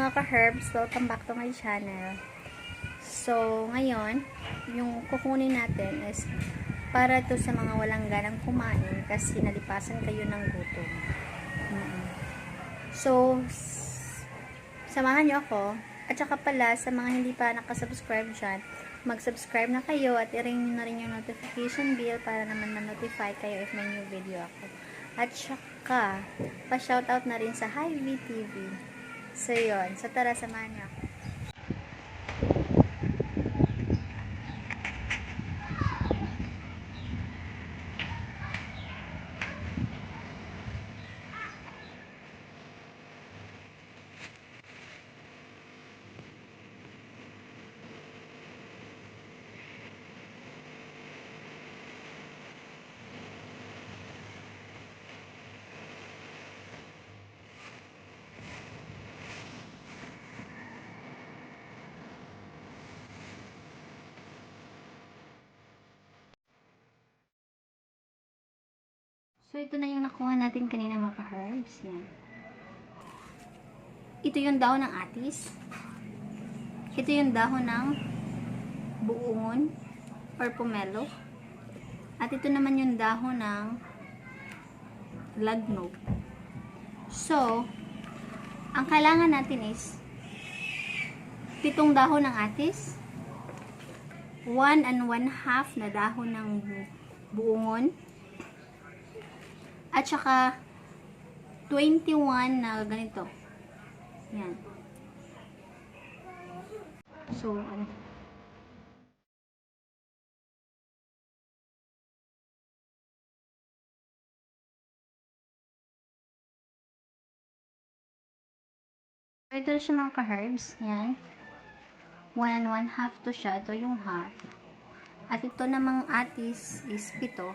mga ka-herbs, welcome back to my channel. So, ngayon, yung kukunin natin is para to sa mga walang ganang kumain kasi nalipasan kayo ng gutom. So, samahan nyo ako. At saka pala, sa mga hindi pa nakasubscribe dyan, mag-subscribe na kayo at i-ring nyo na rin yung notification bell para naman na-notify kayo if may new video ako. At saka, pa-shoutout na rin sa Hy-Vee TV. So, yun. So, tara, samahan nyo ako. So, ito na yung nakuha natin kanina mga ka-herbs. Yan. Ito yung dahon ng atis. Ito yung dahon ng buongon or pomelo. At ito naman yung dahon ng lagnog. So, ang kailangan natin is 7 dahon ng atis, 1 1/2 na dahon ng buongon, at saka 21 na ganito. Yan. So, ito siya mga ka-herbs. Yan. 1 1/2 to siya. Ito yung half. At ito namang atis is 7.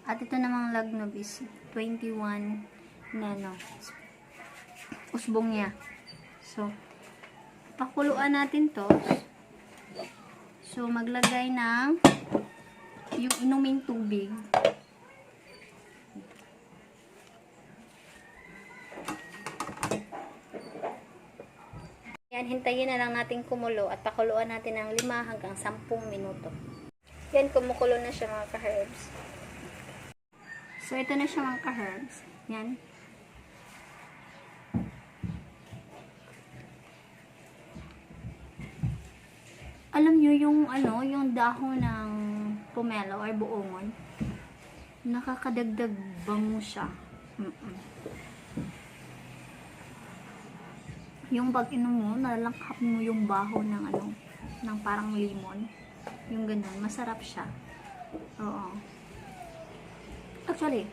At ito namang lagnog is 21 na usbong niya. So, pakuluan natin to. So, maglagay ng yung inuming tubig. Yan, hintayin na lang natin kumulo at pakuluan natin ng 5 hanggang 10 minuto. Yan, kumukulo na siya mga ka-herbs. So, ito na siya mga ka-herbs. Yan. Alam nyo yung yung dahon ng pomelo or buongon, nakakadagdag bango siya. Yung pag inom mo, nalalangkap mo yung baho ng ng parang lemon. Yung ganun, masarap siya. Oo. Actually,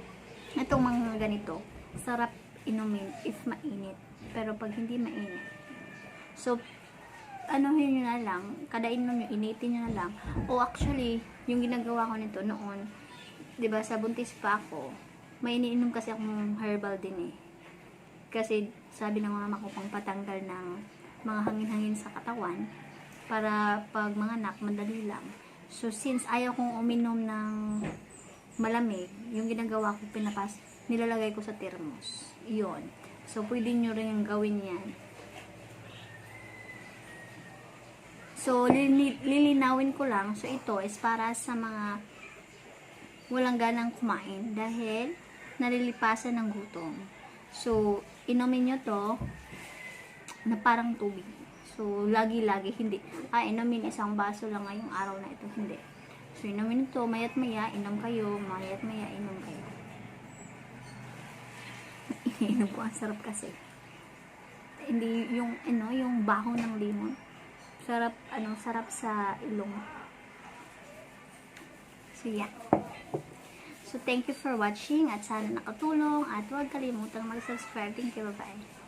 itong mga ganito, sarap inumin if mainit. Pero pag hindi mainit, so, anuhin nyo na lang, kada inom nyo, initin nyo na lang. O actually, yung ginagawa ko nito noon, diba, sa buntis pa ako, may iniinom kasi akong herbal din eh. Kasi, sabi ng mama ko, pang patanggal ng mga hangin-hangin sa katawan, para pag manganak, madali lang. So, since ayaw kong uminom ng malamig, yung ginagawa ko, nilalagay ko sa thermos. Iyon. So, pwede nyo rin gawin yan. So, lilinawin ko lang. So, ito is para sa mga walang ganang kumain dahil nalilipasan ng gutom. So, inumin nyo to na parang tubig. So, lagi-lagi, hindi. Inumin isang baso lang ngayong araw na ito. Hindi. So, inumin ito, mayat-maya, inom kayo, mayat-maya, inom kayo. Inom ko, ang sarap kasi. Hindi, yung baho ng limon. Sarap, sarap sa ilong. So, yeah. So, thank you for watching at sana nakatulong at huwag kalimutang mag-subscribe. Thank you, bye-bye.